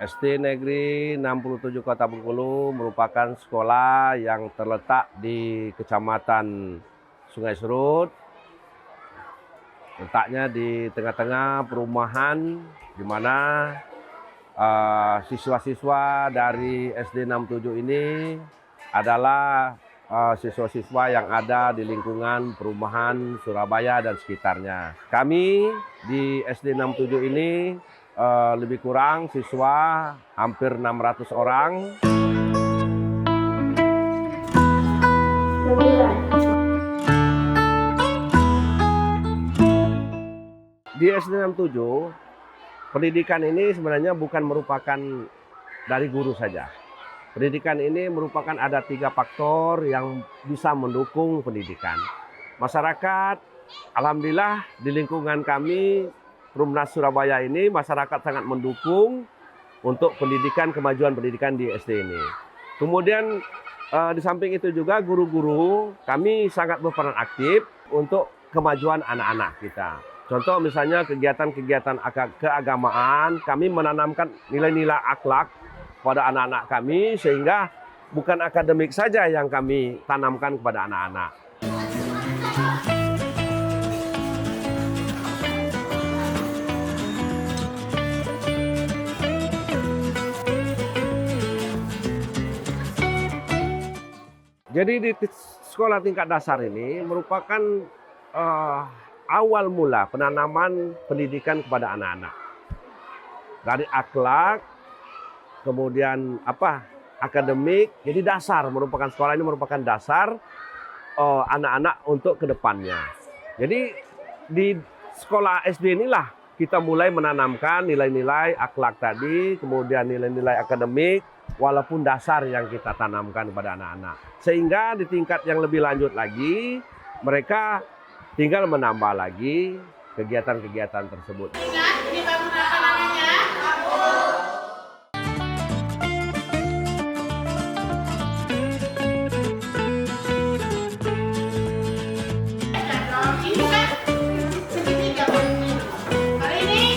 SD Negeri 67 Kota Bengkulu merupakan sekolah yang terletak di Kecamatan Sungai Serut. Letaknya di tengah-tengah perumahan, di mana siswa-siswa dari SD 67 ini adalah siswa-siswa yang ada di lingkungan perumahan Surabaya dan sekitarnya. Kami di SD 67 ini lebih kurang siswa hampir 600 orang. Di SD 67, pendidikan ini sebenarnya bukan merupakan dari guru saja. Pendidikan ini merupakan ada 3 faktor yang bisa mendukung pendidikan. Masyarakat, alhamdulillah di lingkungan kami, Perumnas Surabaya ini, masyarakat sangat mendukung untuk pendidikan, kemajuan pendidikan di SD ini. Kemudian di samping itu juga guru-guru kami sangat berperan aktif untuk kemajuan anak-anak kita. Contoh misalnya kegiatan-kegiatan keagamaan, kami menanamkan nilai-nilai akhlak pada anak-anak kami, sehingga bukan akademik saja yang kami tanamkan kepada anak-anak. Jadi di sekolah tingkat dasar ini merupakan awal mula penanaman pendidikan kepada anak-anak. Dari akhlak, kemudian akademik, jadi dasar, merupakan sekolah ini merupakan dasar anak-anak untuk kedepannya. Jadi di sekolah SD inilah kita mulai menanamkan nilai-nilai akhlak tadi, kemudian nilai-nilai akademik, walaupun dasar yang kita tanamkan kepada anak-anak. Sehingga di tingkat yang lebih lanjut lagi, mereka tinggal menambah lagi kegiatan-kegiatan tersebut. Ini bangun apa namanya? Ini kan segitiga. Hari ini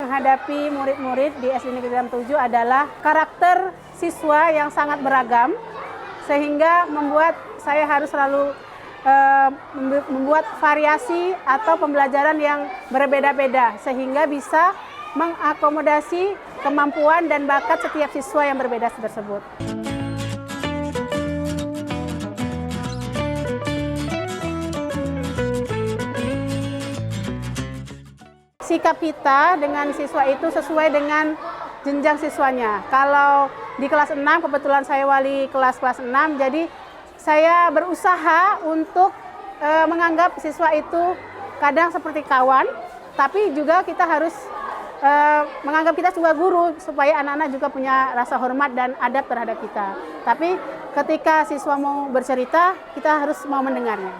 menghadapi murid-murid di SD Negeri 67 adalah karakter siswa yang sangat beragam, sehingga membuat saya harus selalu membuat variasi atau pembelajaran yang berbeda-beda, sehingga bisa mengakomodasi kemampuan dan bakat setiap siswa yang berbeda tersebut. Sikap kita dengan siswa itu sesuai dengan jenjang siswanya. Kalau di kelas 6, kebetulan saya wali kelas 6, jadi saya berusaha untuk menganggap siswa itu kadang seperti kawan, tapi juga kita harus menganggap kita juga guru, supaya anak-anak juga punya rasa hormat dan adab terhadap kita. Tapi ketika siswa mau bercerita, kita harus mau mendengarnya.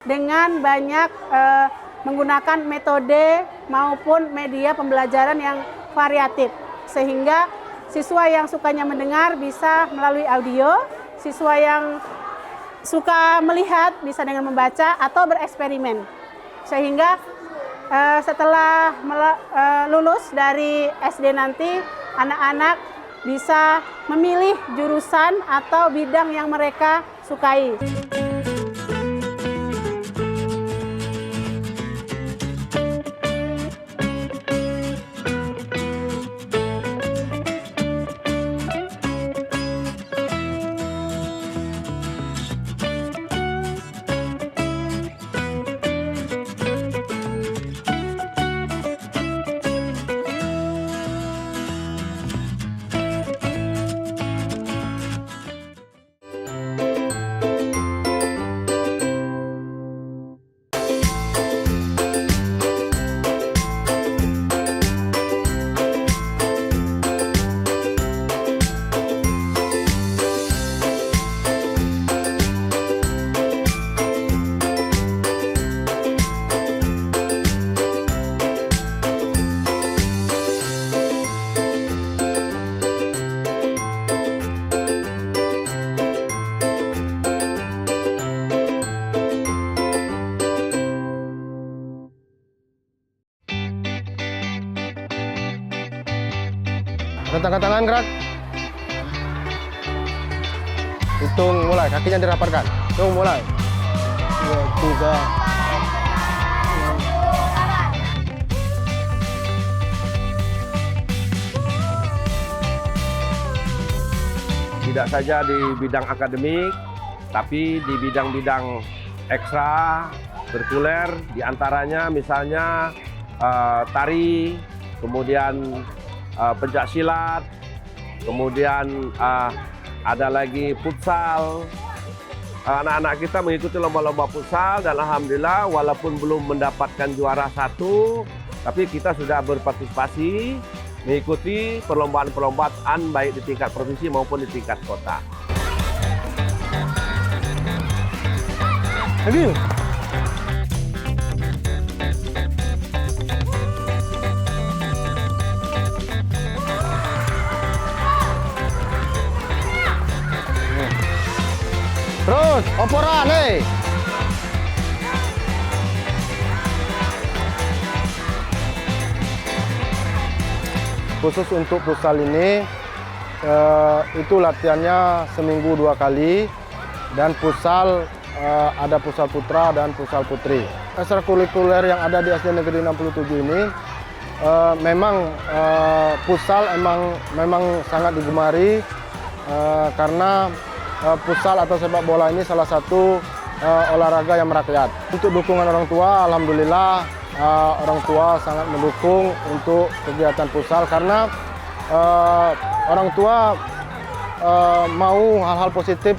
Dengan banyak menggunakan metode maupun media pembelajaran yang variatif, sehingga siswa yang sukanya mendengar bisa melalui audio, siswa yang suka melihat bisa dengan membaca atau bereksperimen, sehingga setelah lulus dari SD nanti, anak-anak bisa memilih jurusan atau bidang yang mereka sukai. Rentangkan tangan, gerak. Hitung mulai, kakinya dirapatkan. Hitung mulai. 2, 3. Tidak saja di bidang akademik, tapi di bidang-bidang ekstra kurikuler, diantaranya misalnya tari, kemudian pencak silat, kemudian ada lagi futsal. Anak-anak kita mengikuti lomba-lomba futsal dan alhamdulillah walaupun belum mendapatkan juara 1, tapi kita sudah berpartisipasi mengikuti perlombaan-perlombaan baik di tingkat provinsi maupun di tingkat kota. Lagi. Terus, oporan, Khusus untuk futsal ini, itu latihannya seminggu 2 kali, dan futsal ada futsal putra dan futsal putri. Ekstrakurikuler yang ada di SD Negeri 67 ini, memang futsal memang sangat digemari, karena futsal atau sepak bola ini salah satu olahraga yang merakyat. Untuk dukungan orang tua, alhamdulillah orang tua sangat mendukung untuk kegiatan futsal karena orang tua mau hal-hal positif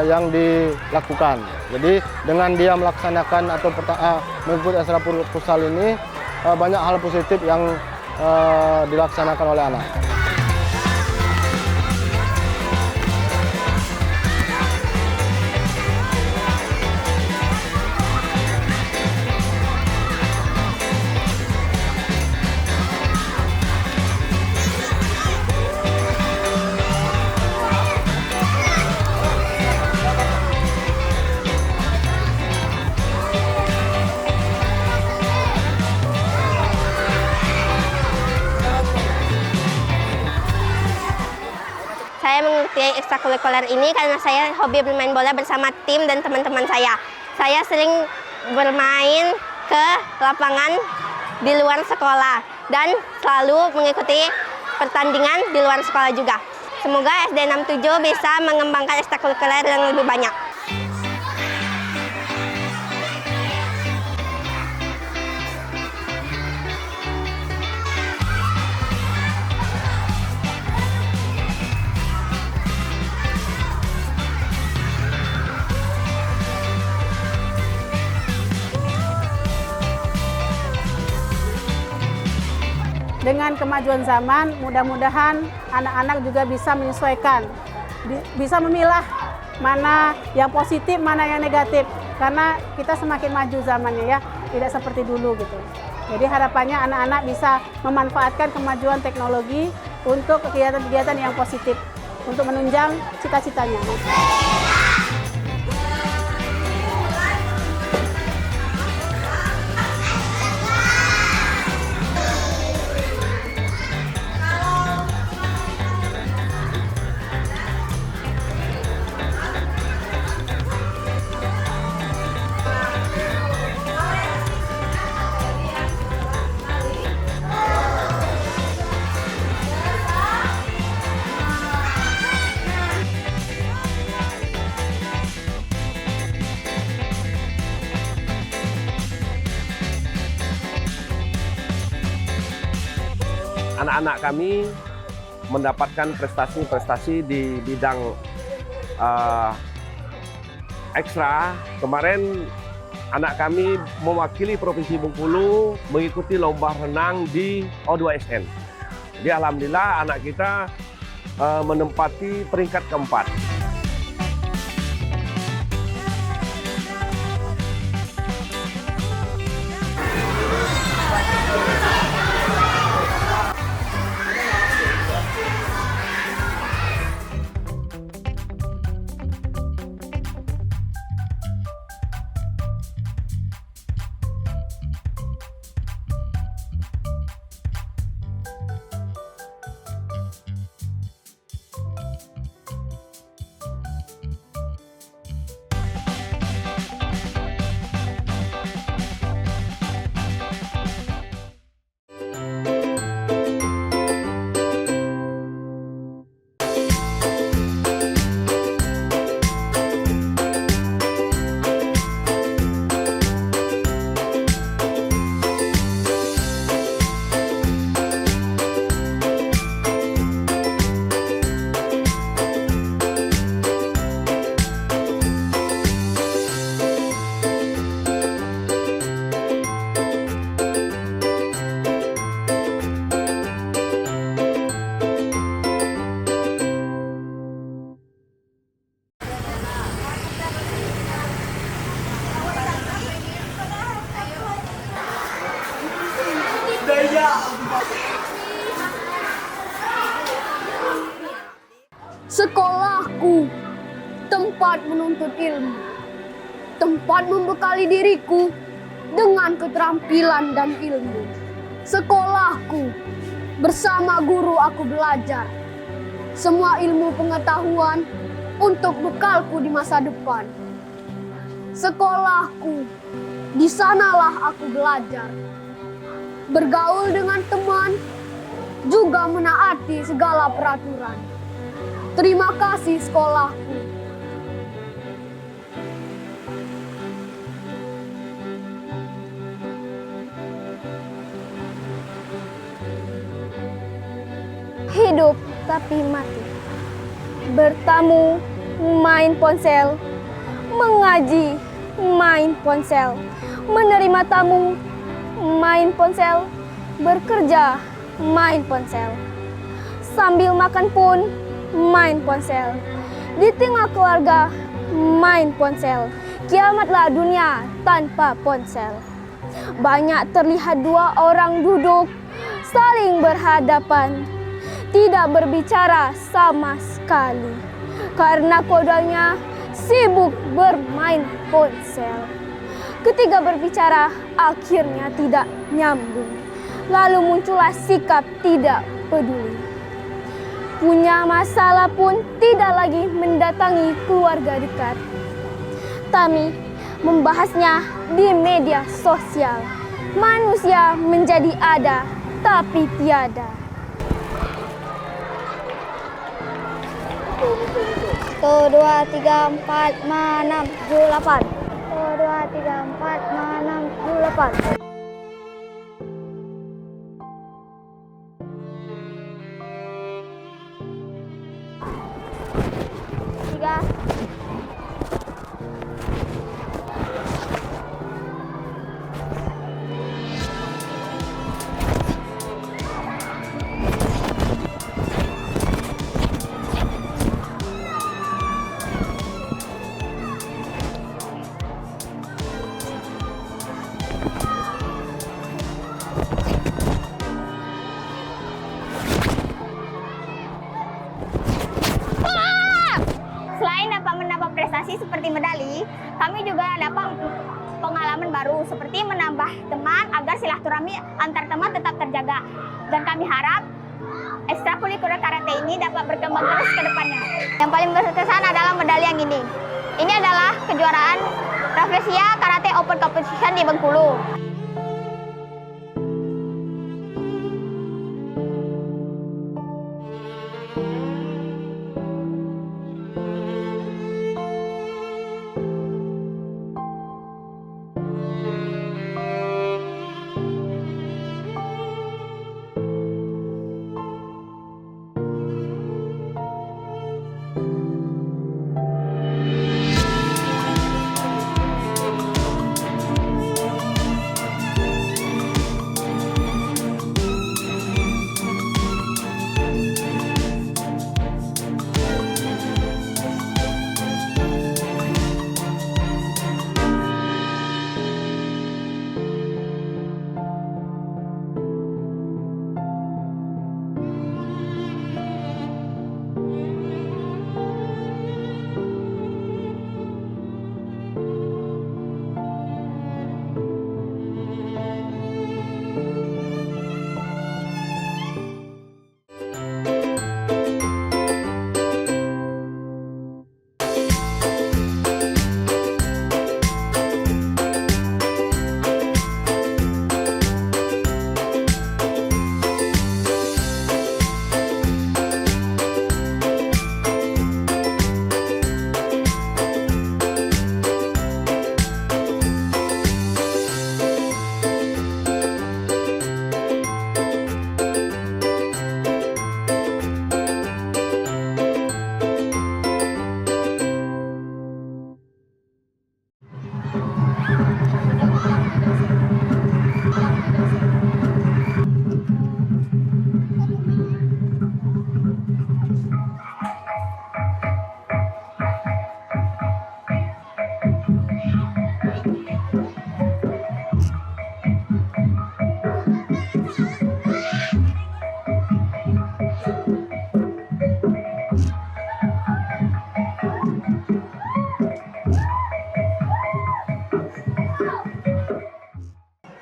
yang dilakukan. Jadi dengan dia melaksanakan atau mengikuti ekstra futsal ini, banyak hal positif yang dilaksanakan oleh anak. Saya mengikuti ekstrakurikuler ini karena saya hobi bermain bola bersama tim dan teman-teman saya. Saya sering bermain ke lapangan di luar sekolah dan selalu mengikuti pertandingan di luar sekolah juga. Semoga SD 67 bisa mengembangkan ekstrakurikuler yang lebih banyak. Dengan kemajuan zaman, mudah-mudahan anak-anak juga bisa menyesuaikan, bisa memilah mana yang positif, mana yang negatif. Karena kita semakin maju zamannya ya, tidak seperti dulu gitu. Jadi harapannya anak-anak bisa memanfaatkan kemajuan teknologi untuk kegiatan-kegiatan yang positif, untuk menunjang cita-citanya. Anak-anak kami mendapatkan prestasi-prestasi di bidang ekstra. Kemarin anak kami mewakili Provinsi Bengkulu mengikuti lomba renang di O2SN. Jadi alhamdulillah anak kita menempati peringkat keempat. tempat menuntut ilmu, tempat membekali diriku dengan keterampilan dan ilmu. Sekolahku, bersama guru aku belajar semua ilmu pengetahuan untuk bekalku di masa depan. Sekolahku, di sanalah aku belajar, bergaul dengan teman, juga menaati segala peraturan. Terima kasih sekolahku. Hidup tapi mati. Bertamu, main ponsel. Mengaji, main ponsel. Menerima tamu, main ponsel. Bekerja, main ponsel. Sambil makan pun, main ponsel. Di tengah keluarga, main ponsel. Kiamatlah dunia tanpa ponsel. Banyak terlihat dua orang duduk, saling berhadapan, tidak berbicara sama sekali, karena kodenya sibuk bermain ponsel. Ketika berbicara, akhirnya tidak nyambung. Lalu muncullah sikap tidak peduli. Punya masalah pun tidak lagi mendatangi keluarga dekat. Kami membahasnya di media sosial. Manusia menjadi ada, tapi tiada. 1, 2, 3, 4, 5, 6, 7, 8. 1, 2, 3, 4, 5, 6, 7, 8. 3. Selain dapat menambah prestasi seperti medali, kami juga dapat pengalaman baru seperti menambah teman agar silaturahmi antar teman tetap terjaga. Dan kami harap ekstrakurikuler karate ini dapat berkembang terus ke depannya. Yang paling berkesan adalah medali yang ini. Ini adalah kejuaraan Rafflesia Karate Open Competition di Bengkulu.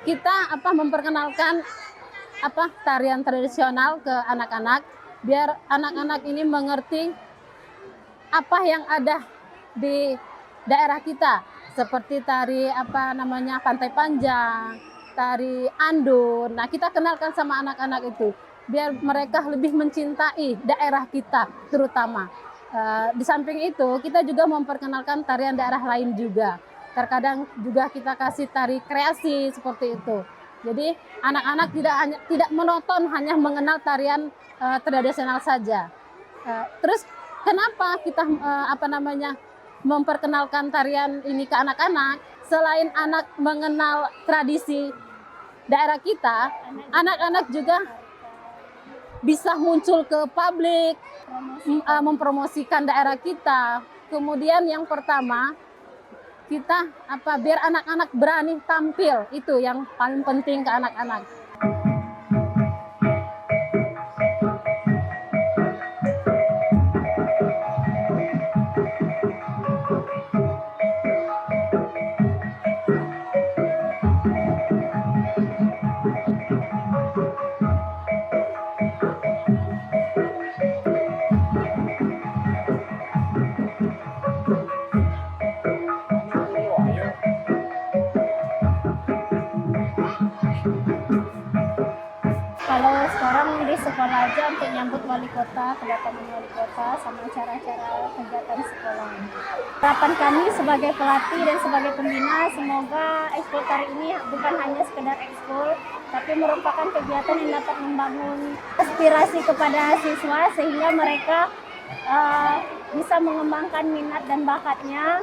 kita memperkenalkan tarian tradisional ke anak-anak, biar anak-anak ini mengerti apa yang ada di daerah kita, seperti tari Pantai Panjang, tari Andun. Nah, kita kenalkan sama anak-anak itu biar mereka lebih mencintai daerah kita terutama. Di samping itu, kita juga memperkenalkan tarian daerah lain juga. Terkadang juga kita kasih tari kreasi seperti itu. Jadi anak-anak tidak monoton hanya mengenal tarian tradisional saja. Terus kenapa kita memperkenalkan tarian ini ke anak-anak? Selain anak mengenal tradisi daerah kita, anak-anak juga bisa muncul ke publik, mempromosikan daerah kita. Kemudian yang pertama, kita biar anak-anak berani tampil, itu yang paling penting ke anak-anak. Kalau sekarang di sekolah aja untuk nyambut wali kota, kedatangan wali kota, sama acara-acara kegiatan sekolah. Harapan kami sebagai pelatih dan sebagai pembina, semoga ekskul tari ini bukan hanya sekedar ekskul, tapi merupakan kegiatan yang dapat membangun aspirasi kepada siswa sehingga mereka bisa mengembangkan minat dan bakatnya.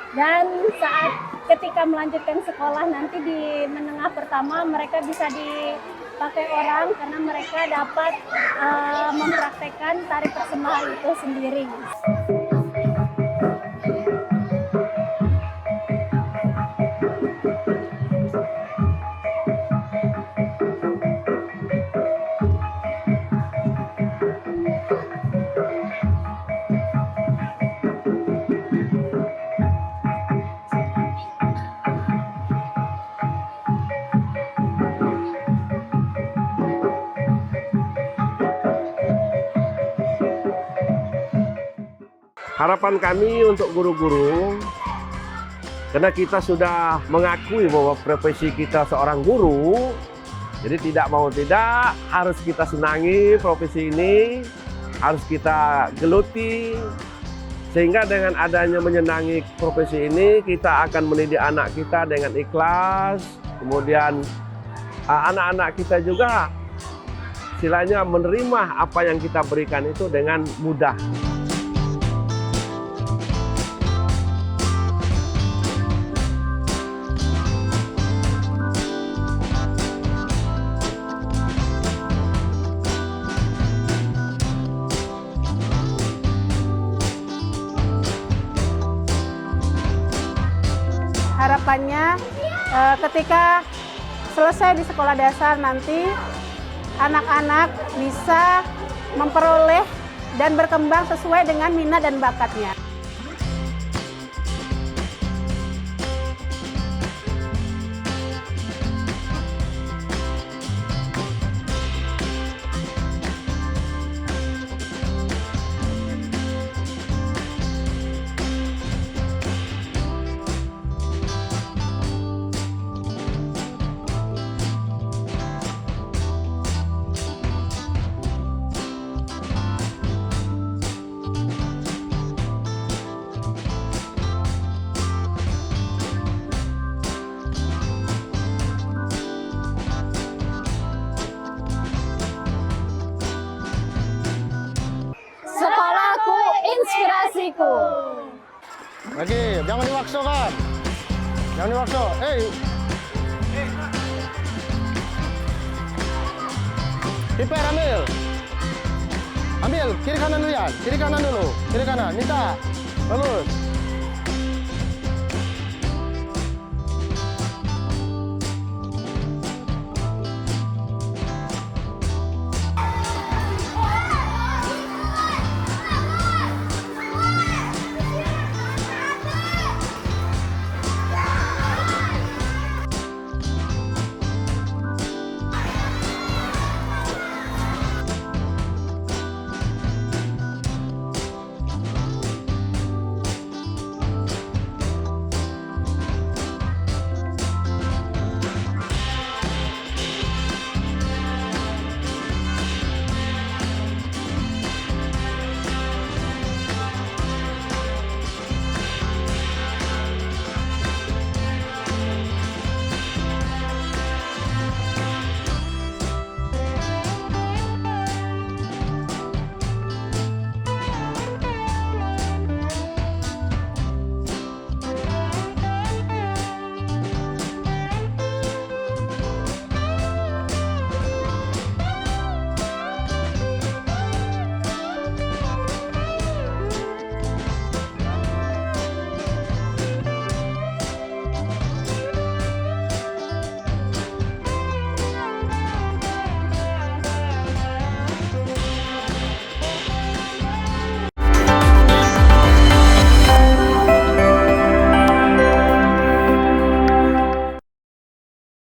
Dan saat ketika melanjutkan sekolah nanti di menengah pertama mereka bisa dipakai orang karena mereka dapat mempraktekkan tari persembahan itu sendiri. Harapan kami untuk guru-guru, karena kita sudah mengakui bahwa profesi kita seorang guru, jadi tidak mau tidak harus kita senangi profesi ini, harus kita geluti, sehingga dengan adanya menyenangi profesi ini, kita akan mendidik anak kita dengan ikhlas, kemudian anak-anak kita juga istilahnya menerima apa yang kita berikan itu dengan mudah. Harapannya ketika selesai di sekolah dasar nanti anak-anak bisa memperoleh dan berkembang sesuai dengan minat dan bakatnya. Sekolahku inspirasiku. Lagi, jangan diwaksokan. Jangan diwakso. Kiper ambil. Ambil, kiri kanan dulu ya. Kiri kanan dulu. Kiri kanan, minta. Bagus.